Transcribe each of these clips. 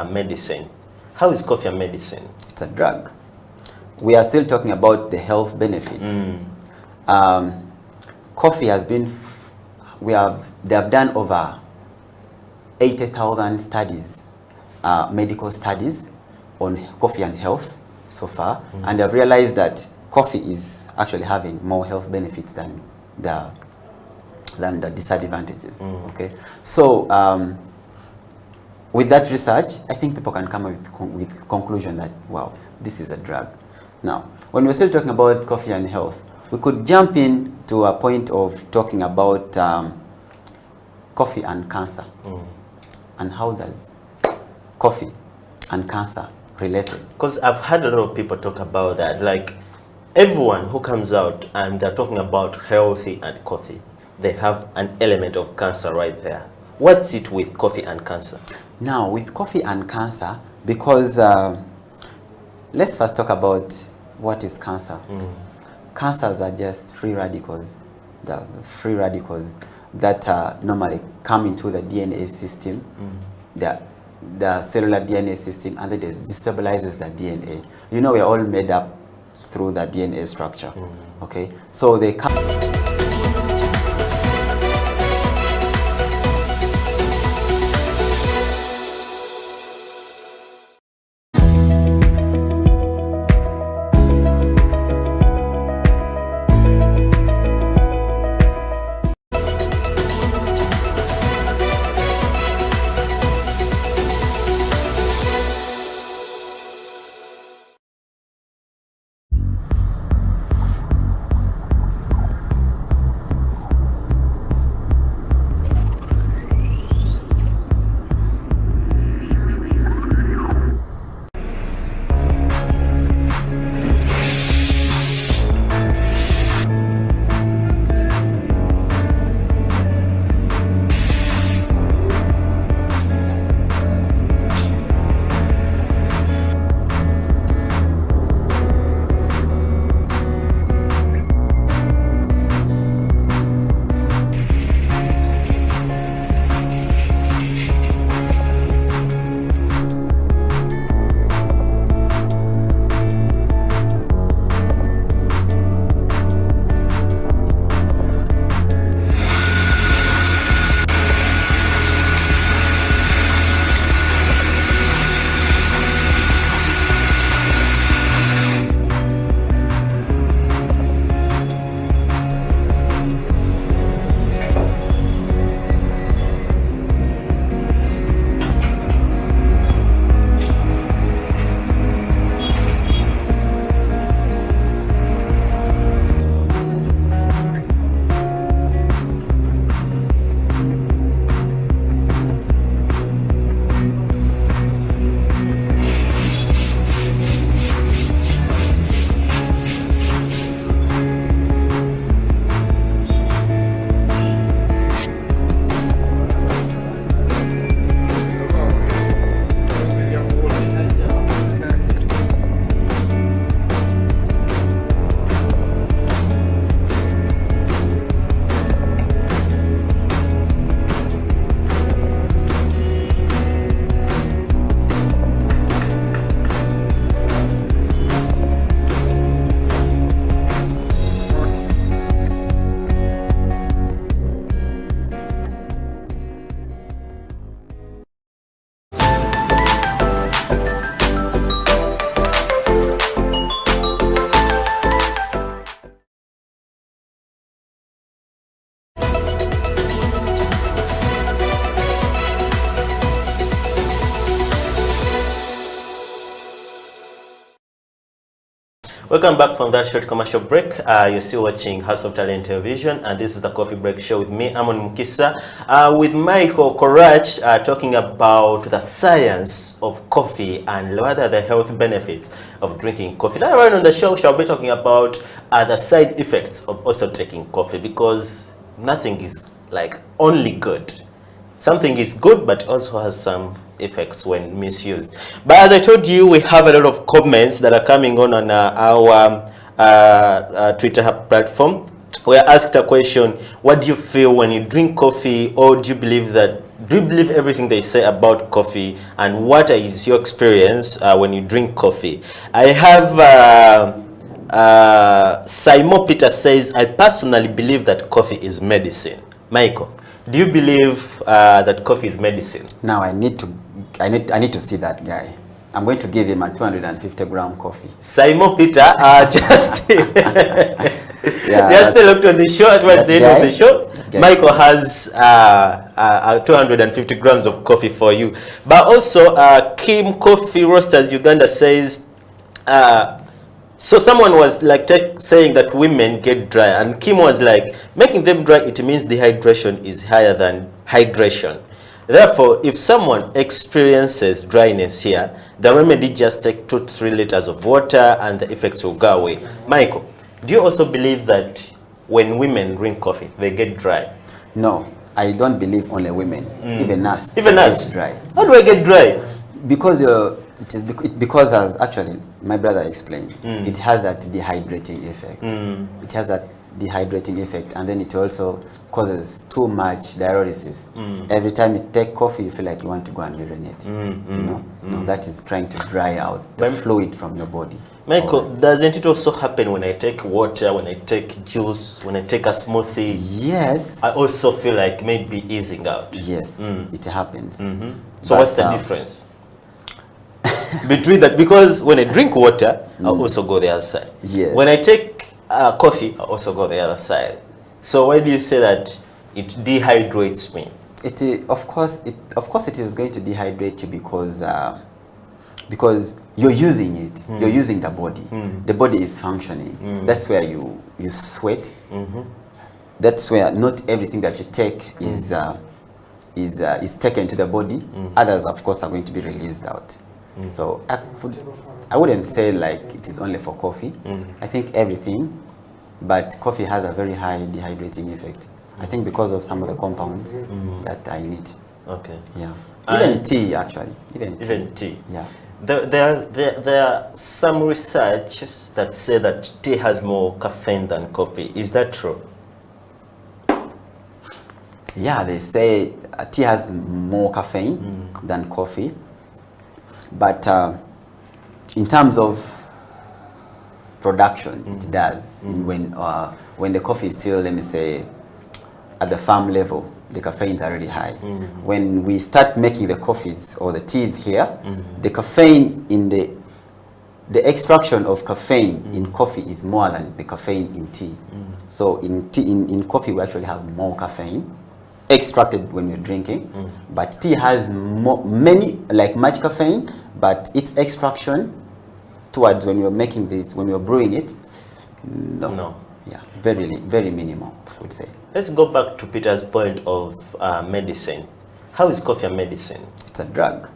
medicine. How is coffee a medicine? It's a drug. We are still talking about the health benefits. Coffee has been, they have done over 80,000 studies, medical studies on coffee and health so far, and they've realized that coffee is actually having more health benefits than the disadvantages. Okay, so with that research, I think people can come up with conclusion that, wow, this is a drug. Now, when we're still talking about coffee and health, we could jump in to a point of talking about coffee and cancer. And how does coffee and cancer related? Because I've heard a lot of people talk about that. Like, everyone who comes out and they're talking about healthy and coffee, they have an element of cancer right there. What's it with coffee and cancer? Now, with coffee and cancer, because let's first talk about what is cancer. Cancers are just free radicals, the free radicals that normally come into the DNA system, the cellular DNA system, and then it destabilizes the DNA. You know, we're all made up through the DNA structure. Okay, so they come. Welcome back from that short commercial break. You're still watching House of Talent Television, and this is the Coffee Break Show with me, Amon Mukisa, with Michael Korach, talking about the science of coffee and what are the health benefits of drinking coffee. Later on the show, shall be talking about the side effects of also taking coffee, because nothing is like only good. Something is good, but also has some effects when misused. But as I told you, we have a lot of comments that are coming on our Twitter platform. We are asked a question: what do you feel when you drink coffee, or do you believe that do you believe everything they say about coffee, and what is your experience when you drink coffee? I have Simon Peter says, I personally believe that coffee is medicine. Michael, do you believe that coffee is medicine? Now I need to see that guy. I'm going to give him a 250-gram coffee. Simon Peter, just just looked on the show towards the end of the show. Michael has 250 grams of coffee for you. But also, Kim Coffee Roasters Uganda says, so someone was like saying that women get dry, and Kim was like, making them dry, it means dehydration is higher than hydration. Therefore, if someone experiences dryness here, the remedy just take 2 to 3 liters of water and the effects will go away. Michael, do you also believe that when women drink coffee, they get dry? No, I don't believe only women. Even us. Even us? Dry. How do I get dry? Because because as actually my brother explained, it has that dehydrating effect. It has that dehydrating effect, and then it also causes too much diuresis. Every time you take coffee, you feel like you want to go and urinate. You know, no, that is trying to dry out the fluid from your body. Michael, doesn't it also happen when I take water, when I take juice, when I take a smoothie? Yes. I also feel like maybe easing out. Yes, it happens. So what's the difference between that? Because when I drink water, I also go the other side. Yes. When I take coffee, I also go the other side. So why do you say that it dehydrates me? Of course it is going to dehydrate you because you're using it. You're using the body. The body is functioning. That's where you sweat. That's where not everything that you take is taken to the body. Others, of course, are going to be released out. So I wouldn't say like it is only for coffee. I think everything, but coffee has a very high dehydrating effect. I think because of some of the compounds that I need. Okay. Yeah. Even tea, actually. Even tea. Yeah. There are some research that say that tea has more caffeine than coffee. Is that true? Yeah, they say tea has more caffeine than coffee. But in terms of production, it does. When the coffee is still, let me say, at the farm level, the caffeine is already high. When we start making the coffees or the teas here, the caffeine in the extraction of caffeine in coffee is more than the caffeine in tea. So in coffee, we actually have more caffeine extracted when we're drinking, but tea has much caffeine, but its extraction towards when you're making this, when you're brewing it, no. Yeah, very minimal, I would say. Let's go back to Peter's point of medicine. How is coffee a medicine? It's a drug.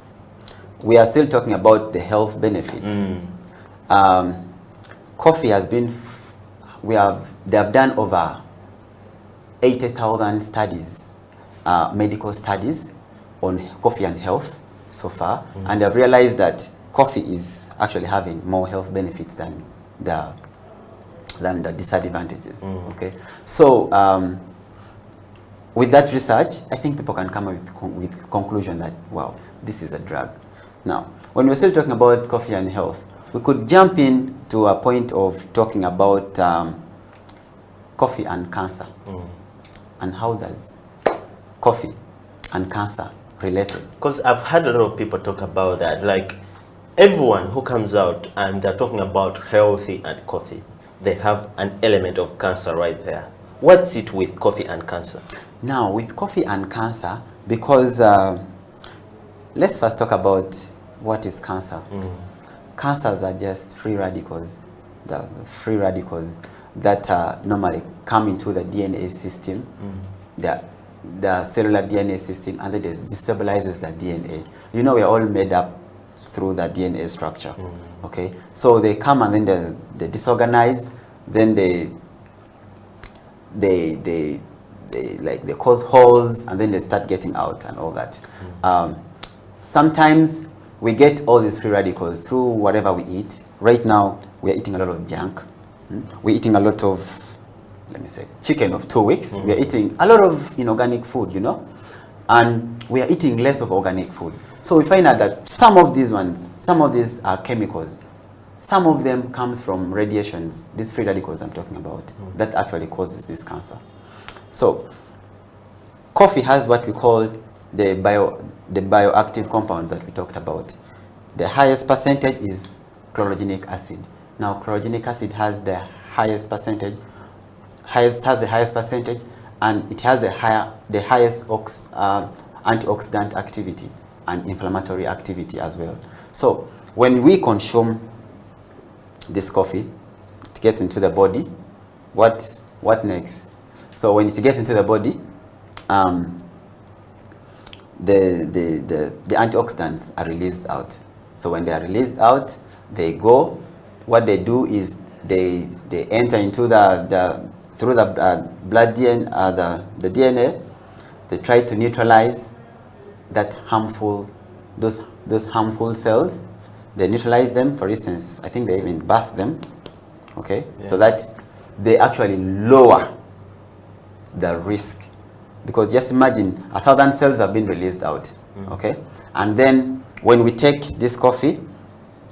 We are still talking about the health benefits. Coffee has been, they have done over 80,000 studies, medical studies on coffee and health so far, and they've realized that coffee is actually having more health benefits than the disadvantages. Okay, so with that research, I think people can come up with conclusion that, wow, this is a drug. Now, when we're still talking about coffee and health, we could jump in to a point of talking about coffee and cancer. And how does coffee and cancer related? Because I've had a lot of people talk about that. Like, everyone who comes out and they're talking about healthy and coffee, they have an element of cancer right there. What's it with coffee and cancer? Now, with coffee and cancer, because let's first talk about what is cancer. Cancers are just free radicals, the free radicals that normally come into the DNA system, the cellular DNA system, and then it destabilizes the DNA. You know, we're all made up through the DNA structure. Okay, so they come and then they disorganize, then they cause holes, and then they start getting out and all that. Sometimes we get all these free radicals through whatever we eat. Right now, we are eating a lot of junk. We're eating a lot of, let me say, chicken of 2 weeks. We're eating a lot of inorganic food, you know. and we are eating less of organic food. So we find out that some of these are chemicals. Some of them comes from radiations, these free radicals I'm talking about, that actually causes this cancer. So coffee has what we call the bioactive compounds that we talked about. The highest percentage is chlorogenic acid. Now chlorogenic acid has the highest percentage, and it has the highest antioxidant activity and inflammatory activity as well. So when we consume this coffee, it gets into the body. What next? So when it gets into the body, the antioxidants are released out. So when they are released out, they go. What they do is they enter into through the blood DNA, the DNA. They try to neutralize those harmful cells. They neutralize them. For instance, I think they even burst them. Okay, yeah. So that they actually lower the risk, because just imagine 1,000 cells have been released out. Okay, and then when we take this coffee,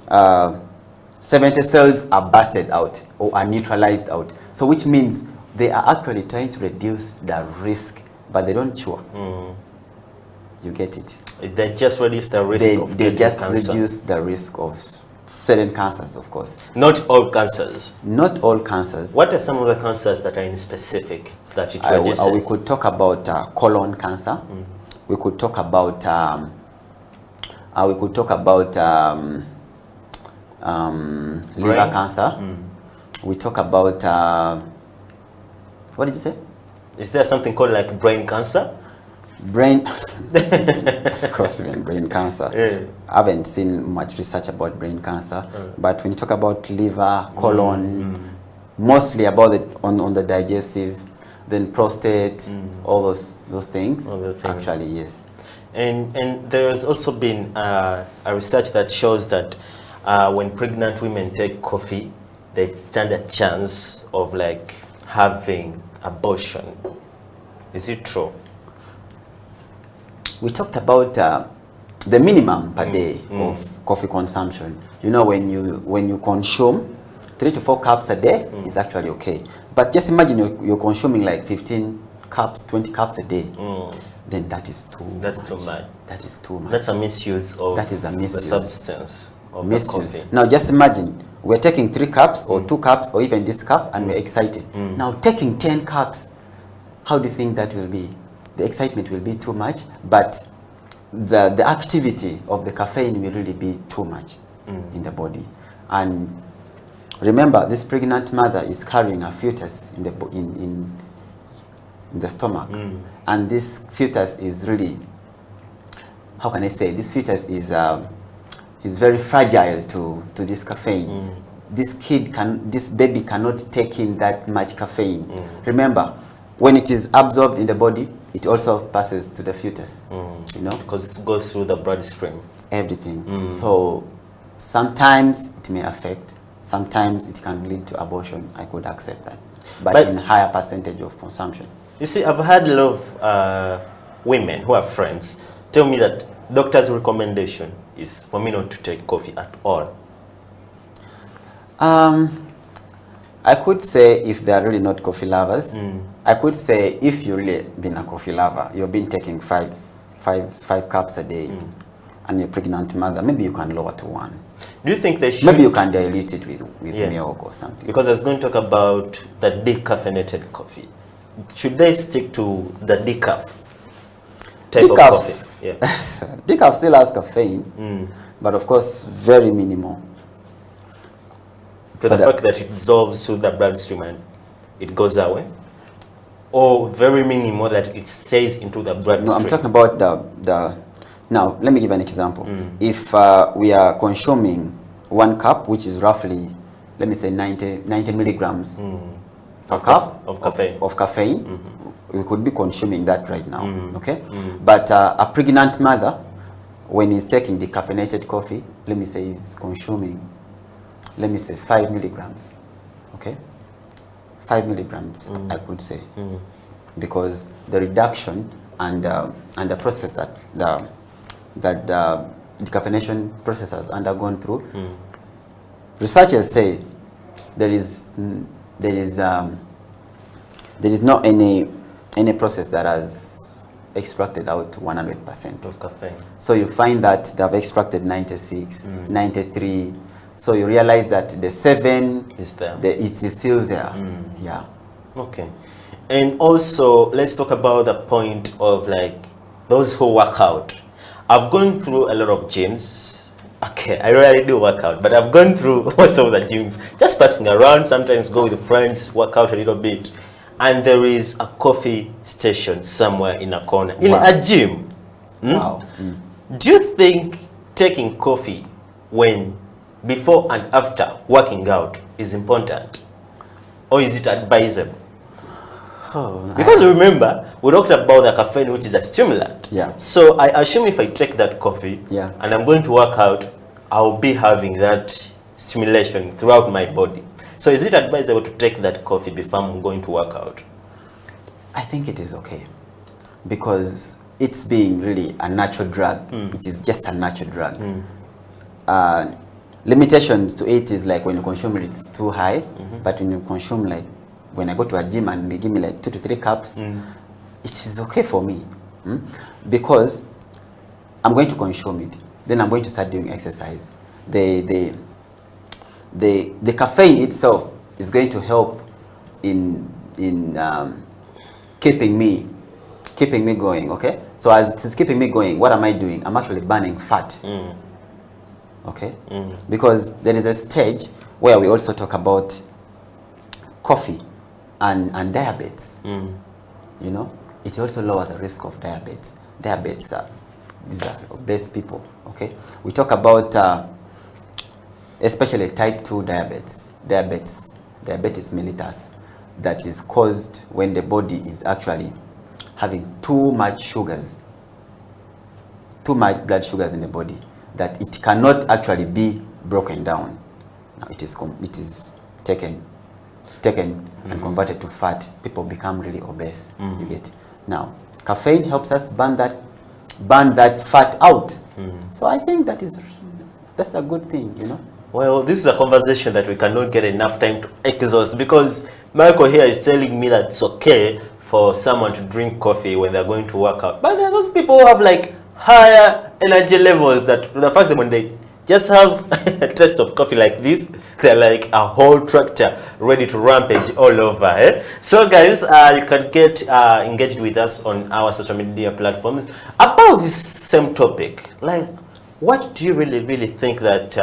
70 cells are busted out or are neutralized out. So which means they are actually trying to reduce the risk, but they don't cure. You get it? They just reduce the risk of they just cancer. Reduce the risk of certain cancers, of course. Not all cancers. Not all cancers. What are some of the cancers that are in specific that it reduces? We could talk about colon cancer. We could talk about liver cancer. We talk about what did you say? Is there something called like brain cancer? Brain, of course, even brain cancer. Yeah. I haven't seen much research about brain cancer, but when you talk about liver, colon, mostly about it on the digestive, then prostate, all those things. Actually, yes. And there has also been a research that shows that when pregnant women take coffee, they stand a chance of like having abortion. Is it true? We talked about the minimum per day of coffee consumption. You know, when you consume 3 to 4 cups a day is actually okay. But just imagine you're consuming like 15 cups, 20 cups a day. Then that is too much. That's too much. That is too much. That's a misuse of that is a misuse. the substance of misuse. the coffee. Now just imagine we're taking 3 cups or 2 cups or even this cup and we're excited. Now taking 10 cups, how do you think that will be? The excitement will be too much, but the activity of the caffeine will really be too much in the body. And remember, this pregnant mother is carrying a fetus in the stomach, and this fetus is really, how can I say, this fetus is very fragile to this caffeine. This baby cannot take in that much caffeine. Remember, when it is absorbed in the body, it also passes to the fetus, you know, because it goes through the bloodstream. Everything. So sometimes it may affect, sometimes it can lead to abortion. I could accept that, but in higher percentage of consumption. You see, I've had a lot of women who are friends tell me that doctor's recommendation is for me not to take coffee at all. I could say if they are really not coffee lovers, I could say if you've really been a coffee lover, you've been taking five cups a day, and you're a pregnant mother, maybe you can lower to 1. Do you think they should? Maybe you can dilute it with milk or something. Because I was going to talk about the decaffeinated coffee. Should they stick to the decaf type of coffee? Yeah. Decaf still has caffeine, but of course very minimal. To the fact that it dissolves through the bloodstream and it goes away? Or very minimal that it stays into the bloodstream? No, I'm talking about the now, let me give an example. If we are consuming 1 cup, which is roughly, let me say 90 milligrams per cup of caffeine, we could be consuming that right now, okay? But a pregnant mother, when he's taking decaffeinated coffee, let me say he's consuming, let me say 5 milligrams, okay? 5 milligrams, I could say, because the reduction and the process that the decaffeination process has undergone through. Researchers say there is not any process that has extracted out 100% of caffeine. So you find that they have extracted 96, 93. So you realize that the 7 is there. It's still there. Yeah. Okay. And also, let's talk about the point of like those who work out. I've gone through a lot of gyms. Okay, I rarely do work out, but I've gone through most of the gyms, just passing around, sometimes go with friends, work out a little bit. And there is a coffee station somewhere in a corner, in a gym. Wow. Do you think taking coffee before and after working out is important? Or is it advisable? Because remember, we talked about the caffeine, which is a stimulant. Yeah. So I assume if I take that coffee and I'm going to work out, I'll be having that stimulation throughout my body. So is it advisable to take that coffee before I'm going to work out? I think it is okay, because it's being really a natural drug. It is just a natural drug. Limitations to it is like when you consume it, it's too high. But when you consume, like when I go to a gym and they give me like 2 to 3 cups, it is okay for me, because I'm going to consume it. Then I'm going to start doing exercise. The caffeine itself is going to help in keeping me going. Okay, so as it is keeping me going, what am I doing? I'm actually burning fat. Okay, because there is a stage where we also talk about coffee and diabetes. You know, it also lowers the risk of diabetes. These are obese people. Okay, we talk about especially type 2 diabetes mellitus, that is caused when the body is actually having too much blood sugars in the body, that it cannot actually be broken down. Now it is taken and converted to fat. People become really obese. You get. Now caffeine helps us burn that fat out. So I think that's a good thing, you know. Well, this is a conversation that we cannot get enough time to exhaust, because Michael here is telling me that it's okay for someone to drink coffee when they're going to work out. But there are those people who have like higher energy levels, that the fact that when they just have a taste of coffee like this, they're like a whole tractor ready to rampage all over. So guys, you can get engaged with us on our social media platforms about this same topic. Like, what do you really think that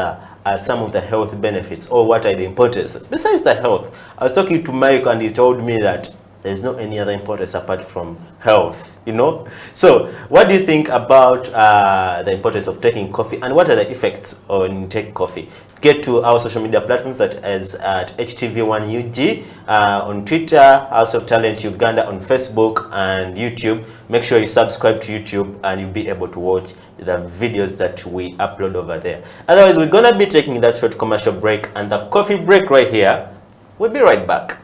are some of the health benefits, or what are the importances besides the health? I was talking to Mike and he told me that there's no any other importance apart from health, you know. So what do you think about the importance of taking coffee, and what are the effects on take coffee? Get to our social media platforms, that is at HTV1UG on Twitter, House of Talent Uganda on Facebook and YouTube. Make sure you subscribe to YouTube and you'll be able to watch the videos that we upload over there. Otherwise, we're gonna be taking that short commercial break and the coffee break right here. We'll be right back.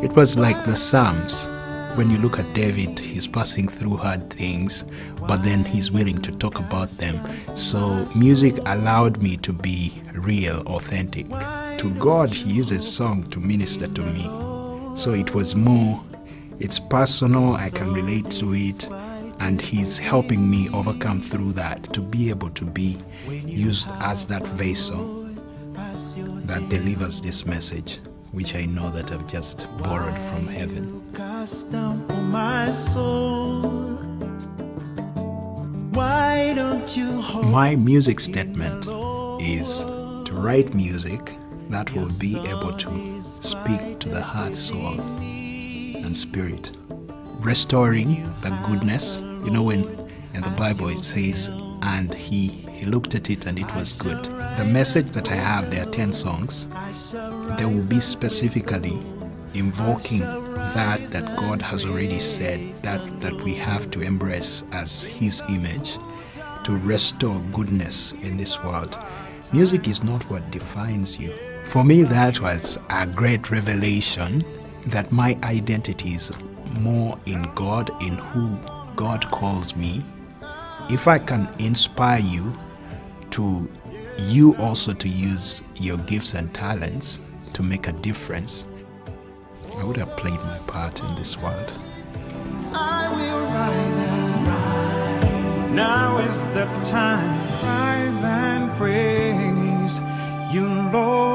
It was like the Psalms. When you look at David, he's passing through hard things, but then he's willing to talk about them. So music allowed me to be real, authentic. To God, he uses song to minister to me. So it was more, it's personal, I can relate to it, and he's helping me overcome through that, to be able to be used as that vessel that delivers this message, which I know that I've just borrowed from heaven. my soul. Why don't you hold My music statement is to write music that will be able to speak to the heart, soul, and spirit, restoring the goodness. You know, when in the Bible it says, and he looked at it and it was good. The message that I have, there are 10 songs. They will be specifically invoking that God has already said that we have to embrace as his image to restore goodness in this world. Music is not what defines you. For me, that was a great revelation that my identity is more in God, in who God calls me. If I can inspire you also to use your gifts and talents to make a difference, I would have played my part in this world. I will rise and rise. Now is the time. Rise and praise you, Lord.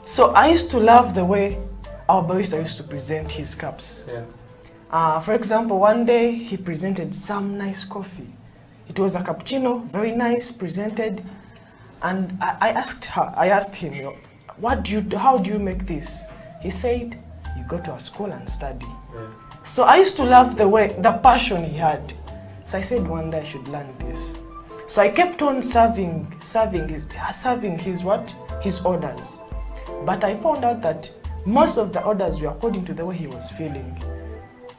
So I used to love the way our barista used to present his cups. Yeah. For example, one day he presented some nice coffee. It was a cappuccino, very nice, presented. And I asked him, how do you make this? He said, you go to a school and study. Yeah. So I used to love the passion he had. So I said one day I should learn this. So I kept on serving his orders. But I found out that most of the orders were according to the way he was feeling.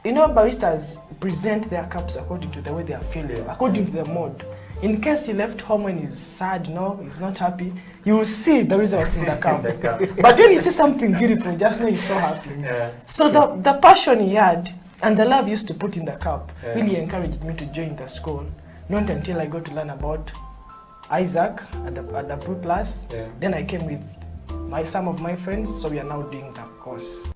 you know, baristas present their cups according to the way they are feeling, according to the mood. In case he left home when he's sad, no, he's not happy, you will see the results in the cup. But when you see something beautiful, just know he's so happy. Yeah. So the passion he had and the love he used to put in the cup really encouraged me to join the school. Not until I got to learn about Isaac at the Pro Plus. Then I came with some of my friends, so we are now doing that course.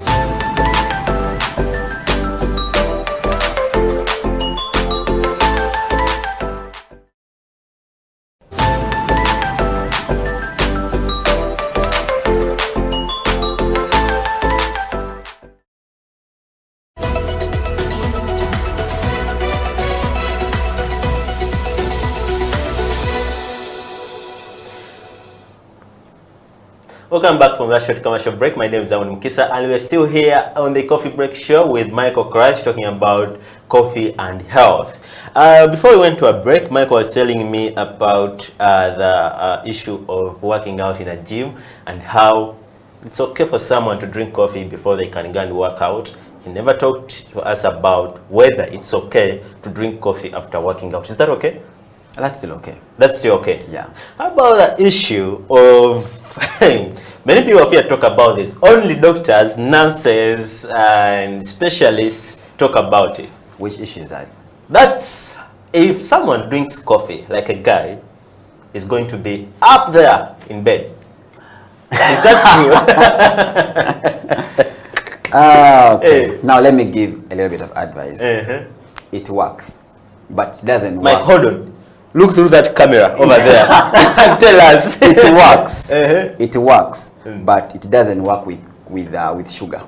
Welcome back from that short commercial break. My name is Amon Mukisa, and we're still here on the Coffee Break Show with Michael Crash talking about coffee and health. Before we went to a break, Michael was telling me about the issue of working out in a gym and how it's okay for someone to drink coffee before they can go and work out. He never talked to us about whether it's okay to drink coffee after working out. Is that okay? That's still okay. That's still okay? Yeah. How about the issue of, many people here talk about this, only doctors, nurses, and specialists talk about it. Which issue is that? That's if someone drinks coffee, like a guy, is going to be up there in bed. Is that true? Okay. Now let me give a little bit of advice. It works, but it doesn't work. Mike, hold on. Look through that camera over there and tell us. It works. It works, but it doesn't work with sugar.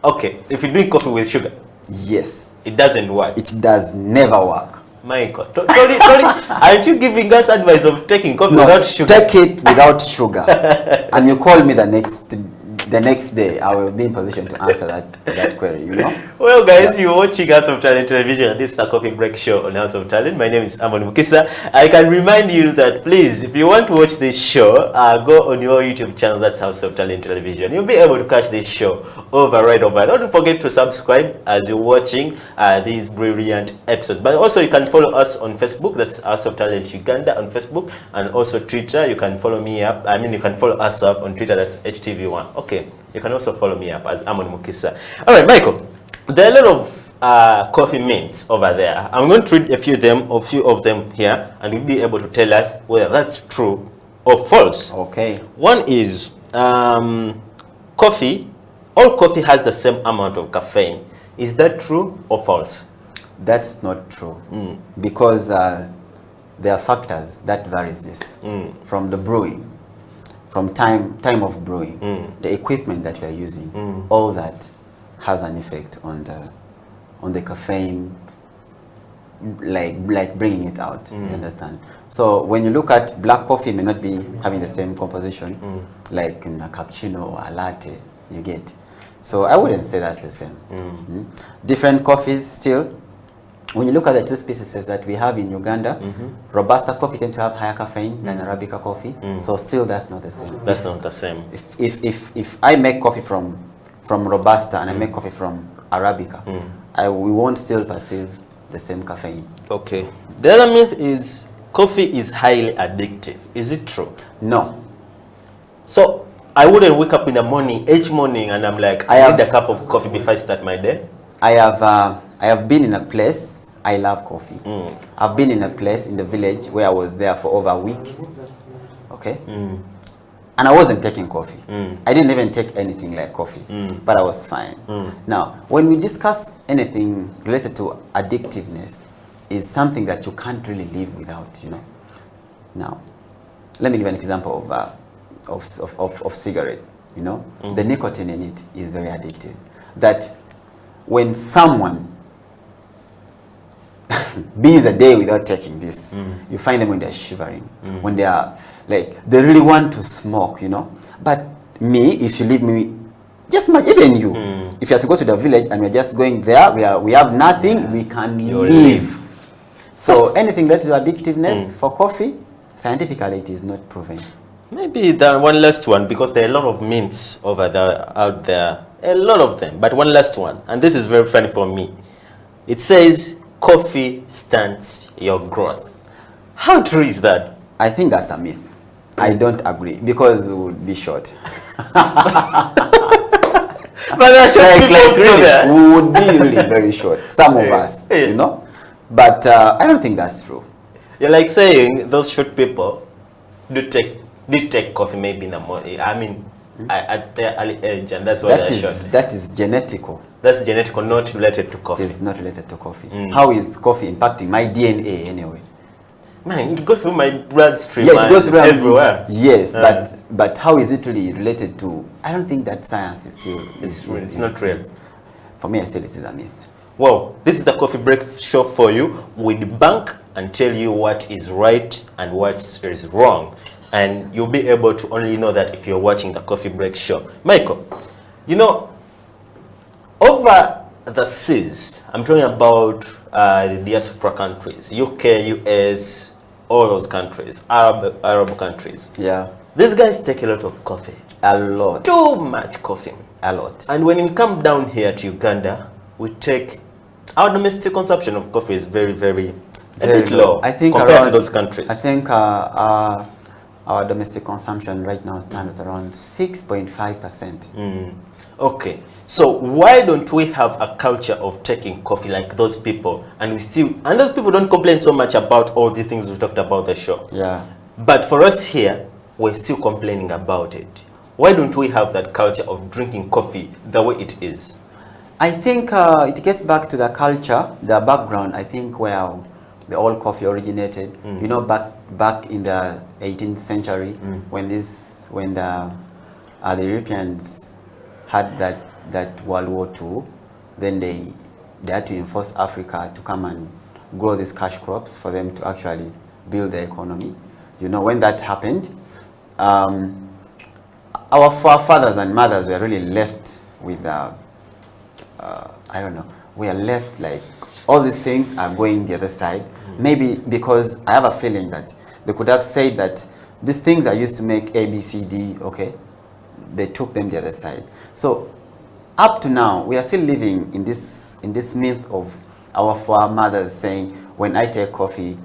Okay, if you drink coffee with sugar, yes, it doesn't work. It does never work. Michael, sorry, aren't you giving us advice of taking coffee without sugar? Take it without sugar, and you call me the next day. I will be in position to answer that query. You know. Well, guys, you're watching House of Talent Television. This is the Coffee Break Show on House of Talent. My name is Amon Mukisa. I can remind you that, please, if you want to watch this show, go on your YouTube channel. That's House of Talent Television. You'll be able to catch this show right over. Don't forget to subscribe as you're watching these brilliant episodes. But also, you can follow us on Facebook. That's House of Talent Uganda on Facebook, and also Twitter. You can follow me up. You can follow us up on Twitter. That's HTV1. Okay. You can also follow me up as Amon Mukisa. All right, Michael. There are a lot of coffee mints over there. I'm going to read a few of them here, and you'll be able to tell us whether that's true or false. Okay. One is coffee. All coffee has the same amount of caffeine. Is that true or false? That's not true, because there are factors that varies this from the brewing, from time of brewing, the equipment that you are using, all that has an effect on the caffeine, like bringing it out. You understand? So when you look at black coffee, may not be having the same composition like in a cappuccino or a latte. You get? So I wouldn't say that's the same. Different coffees still. When you look at the two species that we have in Uganda, Robusta coffee tend to have higher caffeine than Arabica coffee. So still that's not the same. That's not the same. If I make coffee from Robusta and I make coffee from Arabica, we won't still perceive the same caffeine. Okay. The other myth is coffee is highly addictive. Is it true? No. So I wouldn't wake up in the morning, each morning, and I'm like, I need a cup of coffee before I start my day. I have been in a place. I love coffee. I've been in a place in the village where I was there for over a week. Okay. And I wasn't taking coffee. I didn't even take anything like coffee, but I was fine. Now, when we discuss anything related to addictiveness, is something that you can't really live without, you know. Now, let me give an example of cigarette. You know, the nicotine in it is very addictive. That when someone bees a day without taking this, you find them when they're shivering, when they are like, they really want to smoke, you know. But me, if you leave me, just even you, if you have to go to the village and we're just going there, we have nothing, we can live. So anything related to addictiveness for coffee, scientifically it is not proven. Maybe the one last one, because there are a lot of mints out there. a lot of them. But one last one, and this is very funny for me. It says coffee stunts your growth. How true is that? I think that's a myth. I don't agree because it would be short. But that's really, we would be really very short. Some of us, you know. But I don't think that's true. You're like saying those short people do take coffee maybe in the morning. I mean, at their early age, and that's why they're short. That is genetical. That's genetical, not related to coffee. It's not related to coffee. How is coffee impacting my DNA anyway? Man, it goes through my bloodstream. Yeah, it goes through everywhere. Yes, but how is it really related to? I don't think that science is still. It's not real. For me, I say this is a myth. Well, this is the Coffee Break Show for you. We debunk and tell you what is right and what is wrong. And you'll be able to only know that if you're watching the Coffee Break Show. Michael, you know, over the seas, I'm talking about the diaspora countries, UK, US, all those countries, Arab countries. Yeah. These guys take a lot of coffee. A lot. Too much coffee. A lot. And when we come down here to Uganda, we take our domestic consumption of coffee is very, very a bit low. I think compared around, to those countries. I think our domestic consumption right now stands at around 6.5%. Okay, so why don't we have a culture of taking coffee like those people, and those people don't complain so much about all the things we talked about the show. Yeah. But for us here, we're still complaining about it. Why don't we have that culture of drinking coffee the way it is? I think it gets back to the culture, the background. I think where the old coffee originated. You know, back in the 18th century, when the Europeans had that World War II, then they had to enforce Africa to come and grow these cash crops for them to actually build their economy. You know, when that happened, our forefathers and mothers were really left with, I don't know, we are left like all these things are going the other side. Maybe because I have a feeling that they could have said that these things are used to make A, B, C, D, okay? They took them the other side. So up to now, we are still living in this myth of our foremothers saying, when I take coffee,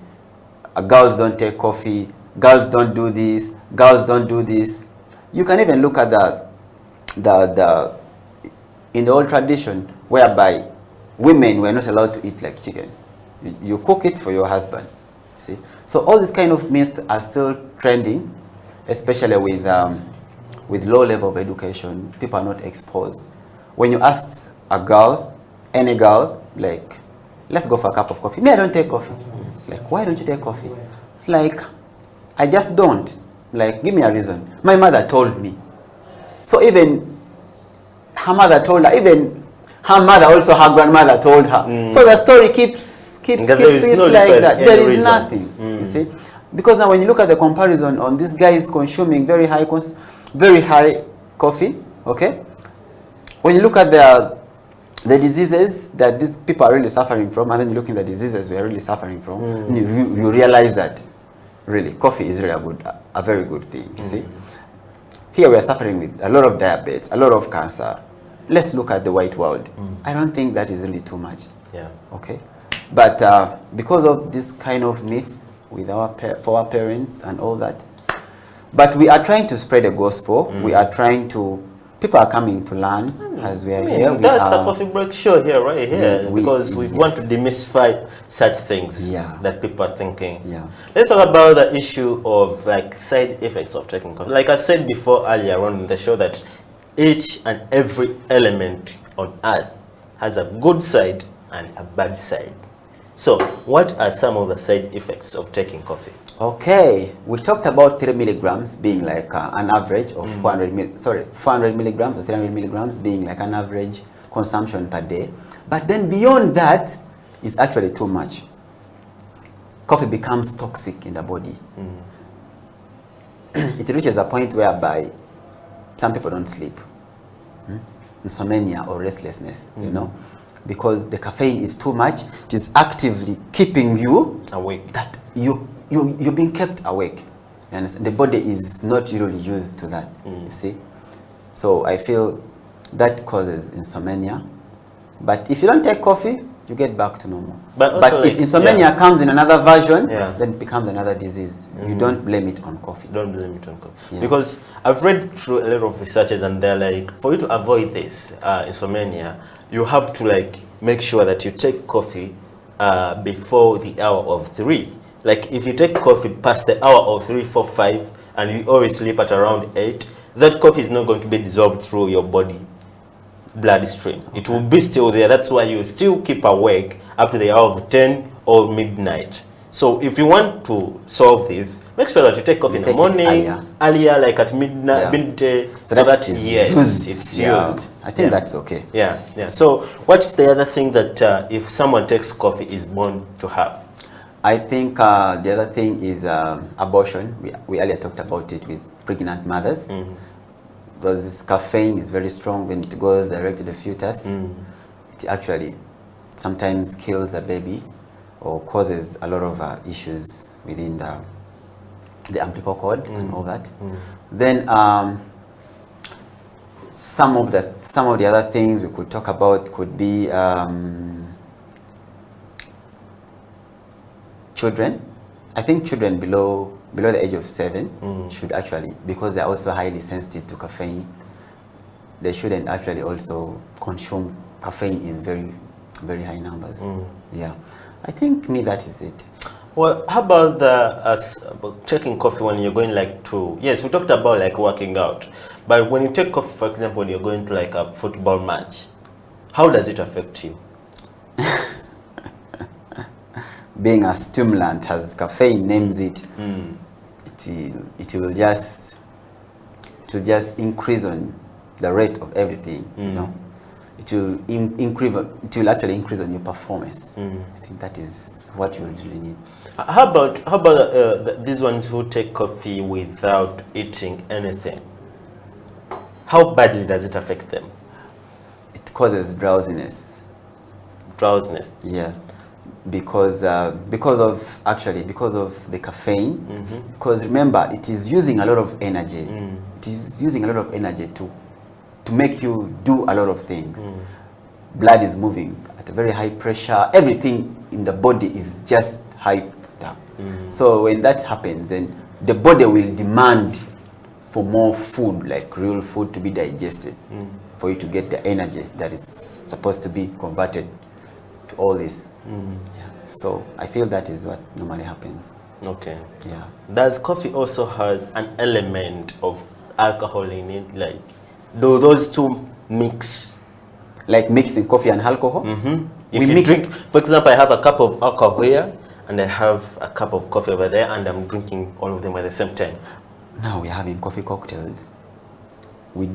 girls don't take coffee, girls don't do this, girls don't do this. You can even look at in the old tradition whereby women were not allowed to eat like chicken. You cook it for your husband. See? So all these kind of myths are still trending, especially with low level of education. People are not exposed. When you ask a girl, any girl, like, let's go for a cup of coffee. Me, I don't take coffee. Like, why don't you take coffee? It's like, I just don't. Like, give me a reason. My mother told me. So even her mother told her, even her mother also, her grandmother told her. So the story keeps like that. There is nothing, you see. Because now when you look at the comparison on these guys consuming very high coffee, okay? When you look at the diseases that these people are really suffering from, and then you look in the diseases we are really suffering from, you realize that really coffee is really a very good thing, you see. Here we are suffering with a lot of diabetes, a lot of cancer. Let's look at the white world. I don't think that is really too much. Yeah. Okay. But because of this kind of myth with for our parents and all that, but we are trying to spread the gospel. We are trying to. People are coming to learn as we are here. That's the Coffee Break Show here, right here, because we want to demystify such things that people are thinking. Yeah. Let's talk about the issue of like side effects of taking coffee. Like I said before earlier on in the show, that each and every element on earth has a good side and a bad side. So, what are some of the side effects of taking coffee? Okay, we talked about 3 milligrams being like an average of 400 milligrams or 300 milligrams being like an average consumption per day. But then beyond that is actually too much. Coffee becomes toxic in the body. It reaches a point whereby some people don't sleep. Insomnia or restlessness, you know, because the caffeine is too much. It is actively keeping you awake. That you're being kept awake. You understand? The body is not really used to that. You see, so I feel that causes insomnia. But if you don't take coffee, you get back to normal. But also, but if like, insomnia comes in another version, Yeah. then it becomes another disease. You don't blame it on coffee. Don't blame it on coffee. Yeah. Because I've read through a lot of researches, and they're like, for you to avoid this insomnia, you have to like make sure that you take coffee before the hour of 3. Like if you take coffee past the hour of 3, 4, 5, and you always sleep at around 8, that coffee is not going to be dissolved through your body bloodstream. It will be still there. That's why you still keep awake up to the hour of 10 or midnight. So if you want to solve this, make sure that you take coffee in the take it morning, earlier, like at midnight, Yeah. midday, So so that that it is yes, used. it's Yeah. used. I think Yeah. that's okay. Yeah, yeah. So what's the other thing that if someone takes coffee is born to have? I think the other thing is abortion. We earlier talked about it with pregnant mothers. Because this caffeine is very strong when it goes direct to the fetus. It actually sometimes kills the baby or causes a lot of issues within the umbilical cord and all that. Then some of the other things we could talk about could be children. I think children below the age of 7 should actually, because they're also highly sensitive to caffeine, they shouldn't actually also consume caffeine in very, very high numbers. Yeah, I think that is it. Well, how about about taking coffee when you're going like to, yes, we talked about like working out, but when you take coffee, for example, when you're going to like a football match, how does it affect you? Being a stimulant, as caffeine names it, it will just increase on the rate of everything. You know, it will actually increase on your performance. I think that is what you really need. How about these ones who take coffee without eating anything? How badly does it affect them? It causes drowsiness. Drowsiness. Yeah, because of the caffeine. Because remember, it is using a lot of energy. It is using a lot of energy to make you do a lot of things. Blood is moving at a very high pressure. Everything in the body is just hyped up. So when that happens, then the body will demand for more food, like real food, to be digested, for you to get the energy that is supposed to be converted to all this. Yeah. So I feel that is what normally happens. Okay. Yeah. Does coffee also has an element of alcohol in it? Like, do those two mix? Like mixing coffee and alcohol? If you drink, for example, I have a cup of alcohol here, and I have a cup of coffee over there, and I'm drinking all of them at the same time. Now we're having coffee cocktails. We